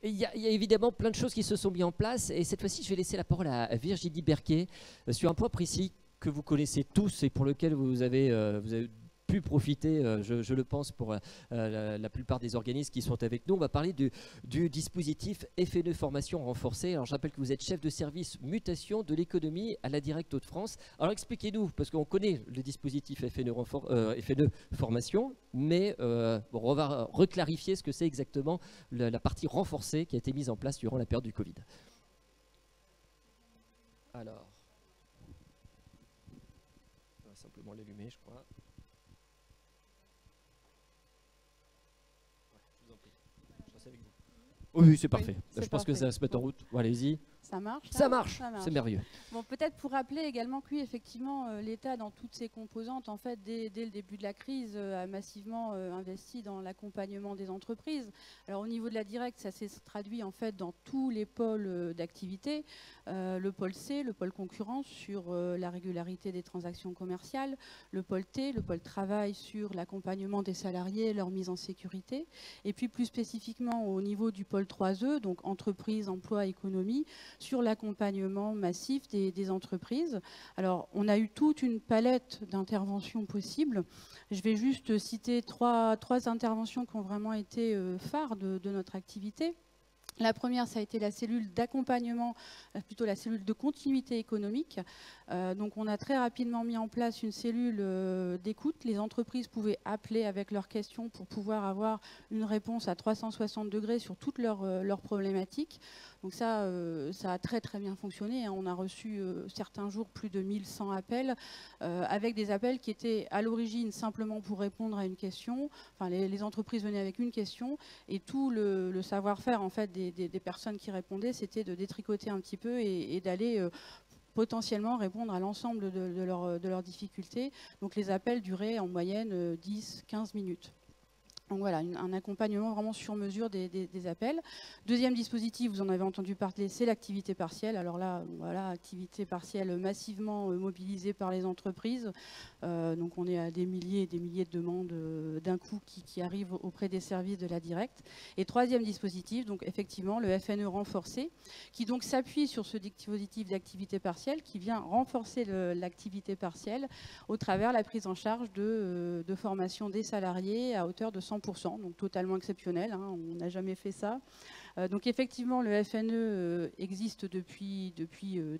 Il y a évidemment plein de choses qui se sont mises en place et cette fois-ci je vais laisser la parole à Virginie Berquet sur un point précis que vous connaissez tous et pour lequel vous avez pu profiter, je le pense, pour la plupart des organismes qui sont avec nous. On va parler du dispositif FNE Formation Renforcée. Alors je rappelle que vous êtes chef de service mutation de l'économie à la Directe Hauts-de-France. Alors expliquez-nous, parce qu'on connaît le dispositif FNE Formation, mais bon, on va reclarifier ce que c'est exactement la partie renforcée qui a été mise en place durant la période du Covid. Alors, on va simplement l'allumer, je crois. Oui, c'est parfait. Je pense que ça va se mettre en route. Bon, allez-y. Ça marche? Ça marche, c'est merveilleux. Bon, peut-être pour rappeler également que oui, effectivement, l'État, dans toutes ses composantes, en fait, dès le début de la crise, a massivement investi dans l'accompagnement des entreprises. Alors, au niveau de la directe, ça s'est traduit en fait dans tous les pôles d'activité. Le pôle C, le pôle concurrence sur la régularité des transactions commerciales, le pôle T, le pôle travail sur l'accompagnement des salariés, leur mise en sécurité, et puis plus spécifiquement au niveau du pôle 3E, donc entreprise, emploi, économie, sur l'accompagnement massif des entreprises. Alors, on a eu toute une palette d'interventions possibles. Je vais juste citer trois interventions qui ont vraiment été phares de notre activité. La première, ça a été la cellule d'accompagnement, plutôt la cellule de continuité économique. Donc on a très rapidement mis en place une cellule d'écoute. Les entreprises pouvaient appeler avec leurs questions pour pouvoir avoir une réponse à 360 degrés sur toutes leurs problématiques. Donc ça a très très bien fonctionné. On a reçu certains jours plus de 1100 appels, avec des appels qui étaient à l'origine simplement pour répondre à une question. Enfin, les entreprises venaient avec une question et tout le savoir-faire en fait des personnes qui répondaient, c'était de détricoter un petit peu et d'aller potentiellement répondre à l'ensemble de leurs difficultés. Donc les appels duraient en moyenne 10-15 minutes. Donc voilà, un accompagnement vraiment sur mesure des appels. Deuxième dispositif, vous en avez entendu parler, c'est l'activité partielle. Alors là, voilà, activité partielle massivement mobilisée par les entreprises. Donc on est à des milliers et des milliers de demandes d'un coup qui arrivent auprès des services de la directe. Et troisième dispositif, donc effectivement le FNE renforcé, qui donc s'appuie sur ce dispositif d'activité partielle, qui vient renforcer l'activité partielle au travers la prise en charge de formation des salariés à hauteur de 100%, donc totalement exceptionnel, hein, on n'a jamais fait ça. Donc effectivement, le FNE existe depuis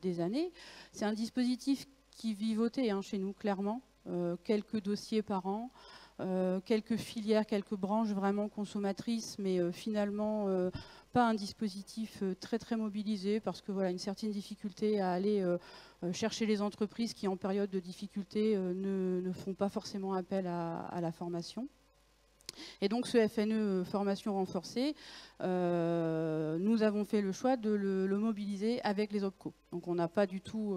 des années. C'est un dispositif qui vivotait hein, chez nous, clairement. Quelques dossiers par an, quelques filières, quelques branches vraiment consommatrices, mais finalement pas un dispositif très très mobilisé parce que voilà une certaine difficulté à aller chercher les entreprises qui en période de difficulté ne font pas forcément appel à la formation. Et donc ce FNE formation renforcée, nous avons fait le choix de le mobiliser avec les OPCO. Donc on n'a pas du tout,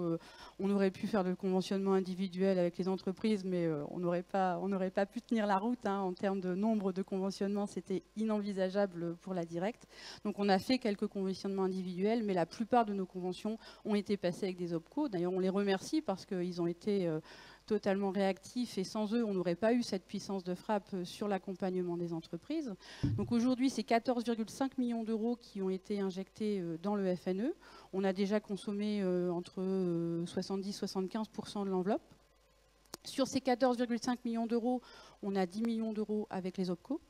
on aurait pu faire le conventionnement individuel avec les entreprises, mais on n'aurait pas pu tenir la route hein, en termes de nombre de conventionnements, c'était inenvisageable pour la directe. Donc on a fait quelques conventionnements individuels, mais la plupart de nos conventions ont été passées avec des OPCO. D'ailleurs on les remercie parce qu'ils ont été totalement réactifs et sans eux, on n'aurait pas eu cette puissance de frappe sur l'accompagnement des entreprises. Donc aujourd'hui, c'est 14,5 millions d'euros qui ont été injectés dans le FNE. On a déjà consommé entre 70-75% de l'enveloppe. Sur ces 14,5 millions d'euros, on a 10 millions d'euros avec les OPCO.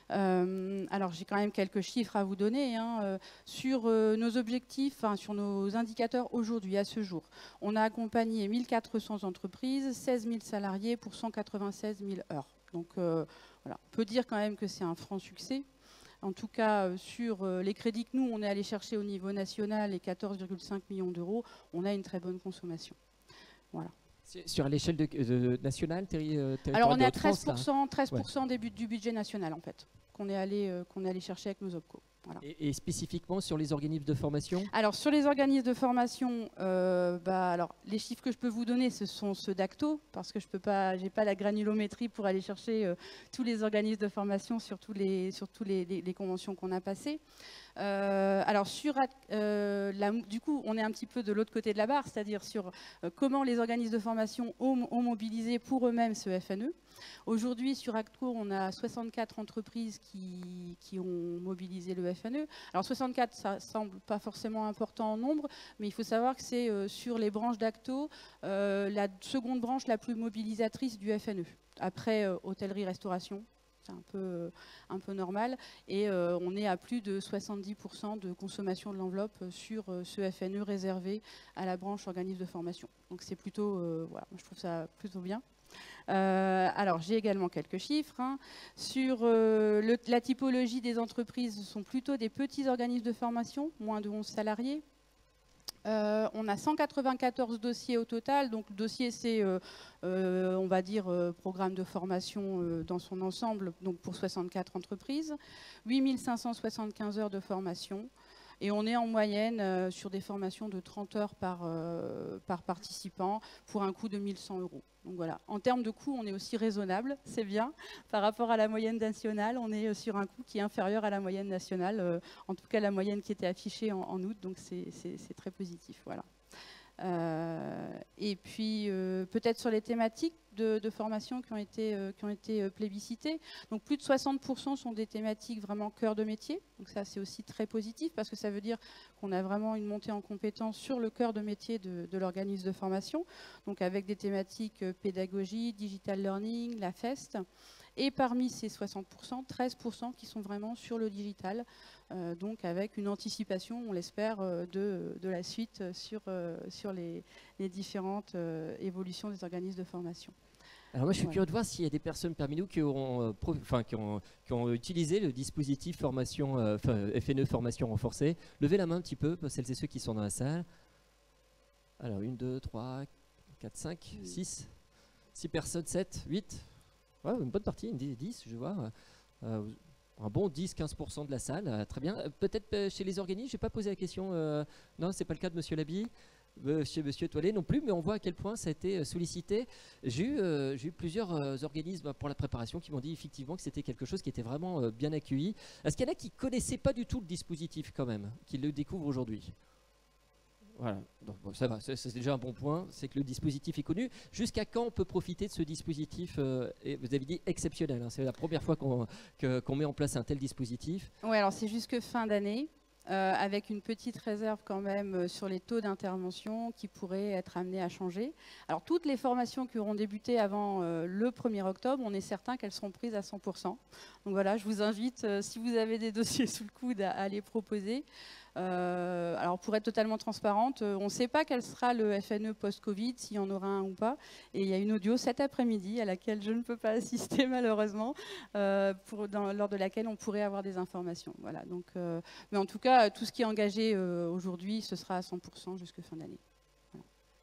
Alors j'ai quand même quelques chiffres à vous donner hein, sur nos objectifs, hein, sur nos indicateurs aujourd'hui, à ce jour. On a accompagné 1400 entreprises, 16 000 salariés pour 196 000 heures. Donc voilà, on peut dire quand même que c'est un franc succès. En tout cas, sur les crédits que nous, on est allé chercher au niveau national, les 14,5 millions d'euros, on a une très bonne consommation. Voilà. Sur l'échelle nationale, alors on est à 13% du budget national en fait, qu'on est allé chercher avec nos OPCO. Voilà. Et spécifiquement sur les organismes de formation? Alors sur les organismes de formation, alors, les chiffres que je peux vous donner, ce sont ceux d'Acto, parce que je n'ai pas la granulométrie pour aller chercher tous les organismes de formation sur toutes les conventions qu'on a passées. Alors du coup, on est un petit peu de l'autre côté de la barre, c'est-à-dire sur comment les organismes de formation ont mobilisé pour eux-mêmes ce FNE. Aujourd'hui, sur Actco, on a 64 entreprises qui ont mobilisé le FNE. Alors 64, ça semble pas forcément important en nombre, mais il faut savoir que c'est sur les branches d'Acto la seconde branche la plus mobilisatrice du FNE. Après hôtellerie-restauration, c'est un peu normal. Et on est à plus de 70% de consommation de l'enveloppe sur ce FNE réservé à la branche organisme de formation. Donc c'est plutôt, voilà, je trouve ça plutôt bien. Alors j'ai également quelques chiffres. Hein. Sur la typologie des entreprises, ce sont plutôt des petits organismes de formation, moins de 11 salariés. On a 194 dossiers au total. Donc le dossier, c'est, on va dire, programme de formation dans son ensemble, donc pour 64 entreprises. 8575 heures de formation. Et on est en moyenne sur des formations de 30 heures par participant pour un coût de 1 100 €. Donc voilà. En termes de coût, on est aussi raisonnable, c'est bien. Par rapport à la moyenne nationale, on est sur un coût qui est inférieur à la moyenne nationale, en tout cas la moyenne qui était affichée en août, donc c'est très positif. Voilà. Et puis peut-être sur les thématiques de formation qui ont été plébiscitées. Donc plus de 60% sont des thématiques vraiment cœur de métier. Donc ça c'est aussi très positif parce que ça veut dire qu'on a vraiment une montée en compétence sur le cœur de métier de l'organisme de formation. Donc avec des thématiques pédagogie, digital learning, la FEST. Et parmi ces 60%, 13% qui sont vraiment sur le digital, donc avec une anticipation, on l'espère, de la suite sur les différentes évolutions des organismes de formation. Alors moi je suis curieux de voir s'il y a des personnes parmi nous qui ont utilisé le dispositif formation, FNE formation renforcée. Levez la main un petit peu, celles et ceux qui sont dans la salle. Alors 1, 2, 3, 4, 5, 6 personnes, 7, 8. Ouais, une bonne partie, 10, je vois. Un bon 10-15% de la salle, très bien. Peut-être chez les organismes, je n'ai pas posé la question. Non, ce n'est pas le cas de M. Laby, chez M. Toilet non plus, mais on voit à quel point ça a été sollicité. J'ai eu plusieurs organismes pour la préparation qui m'ont dit effectivement que c'était quelque chose qui était vraiment bien accueilli. Est-ce qu'il y en a qui ne connaissaient pas du tout le dispositif quand même, qui le découvrent aujourd'hui ? Voilà, donc bon, ça va, c'est déjà un bon point, c'est que le dispositif est connu. Jusqu'à quand on peut profiter de ce dispositif et vous avez dit exceptionnel, hein, c'est la première fois qu'on met en place un tel dispositif. Oui, alors c'est jusque fin d'année, avec une petite réserve quand même sur les taux d'intervention qui pourraient être amenés à changer. Alors toutes les formations qui auront débuté avant le 1er octobre, on est certain qu'elles seront prises à 100%. Donc voilà, je vous invite, si vous avez des dossiers sous le coude, à les proposer. Alors pour être totalement transparente, on ne sait pas quel sera le FNE post-Covid, s'il y en aura un ou pas. Et il y a une audio cet après-midi à laquelle je ne peux pas assister malheureusement, lors de laquelle on pourrait avoir des informations. Voilà, donc, mais en tout cas, tout ce qui est engagé aujourd'hui, ce sera à 100% jusqu'à fin d'année.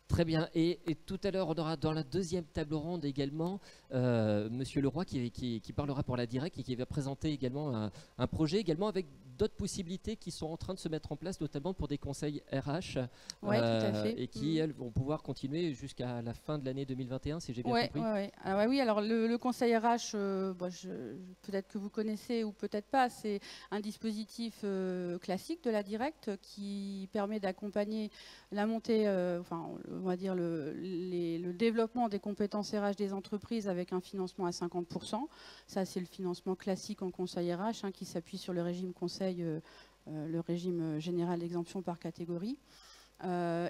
Très bien. Et tout à l'heure, on aura dans la deuxième table ronde également Monsieur Leroy qui parlera pour la Direct et qui va présenter également un projet également avec d'autres possibilités qui sont en train de se mettre en place, notamment pour des conseils RH, ouais, tout à fait. et qui, elles, vont pouvoir continuer jusqu'à la fin de l'année 2021, si j'ai bien compris. Oui, alors le conseil RH, peut-être que vous connaissez ou peut-être pas, c'est un dispositif classique de la Direct qui permet d'accompagner la montée, on va dire le développement des compétences RH des entreprises avec un financement à 50%. Ça, c'est le financement classique en conseil RH qui s'appuie sur le régime conseil, le régime général d'exemption par catégorie.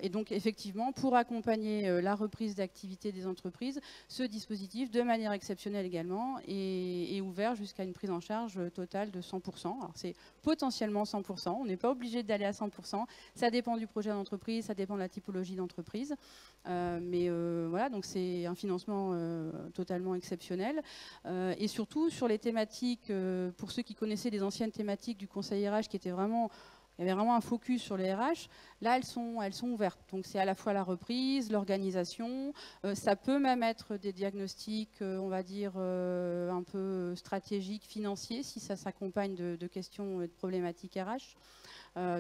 Et donc effectivement, pour accompagner la reprise d'activité des entreprises, ce dispositif, de manière exceptionnelle également, est ouvert jusqu'à une prise en charge totale de 100%. Alors c'est potentiellement 100%, on n'est pas obligé d'aller à 100%, ça dépend du projet d'entreprise, ça dépend de la typologie d'entreprise, mais voilà, donc c'est un financement totalement exceptionnel. Et surtout sur les thématiques, pour ceux qui connaissaient les anciennes thématiques du conseil RH qui étaient vraiment... Il y avait vraiment un focus sur les RH. Là, elles sont ouvertes. Donc, c'est à la fois la reprise, l'organisation. Ça peut même être des diagnostics, on va dire, un peu stratégiques, financiers, si ça s'accompagne de questions et de problématiques RH.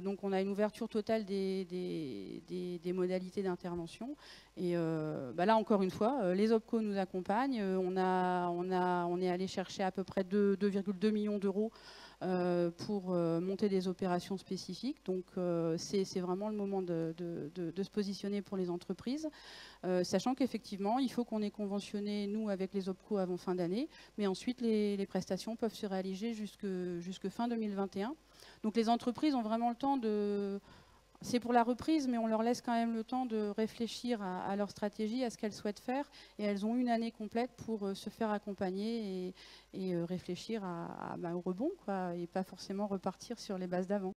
Donc, on a une ouverture totale des modalités d'intervention. Et là, encore une fois, les OPCO nous accompagnent. On est allé chercher à peu près 2,2 millions d'euros pour monter des opérations spécifiques. Donc c'est vraiment le moment de se positionner pour les entreprises, sachant qu'effectivement, il faut qu'on ait conventionné, nous, avec les OPCO avant fin d'année, mais ensuite les prestations peuvent se réaliser jusque fin 2021. Donc les entreprises ont vraiment le temps de... C'est pour la reprise, mais on leur laisse quand même le temps de réfléchir à leur stratégie, à ce qu'elles souhaitent faire. Et elles ont une année complète pour se faire accompagner et réfléchir au rebond, quoi, et pas forcément repartir sur les bases d'avant.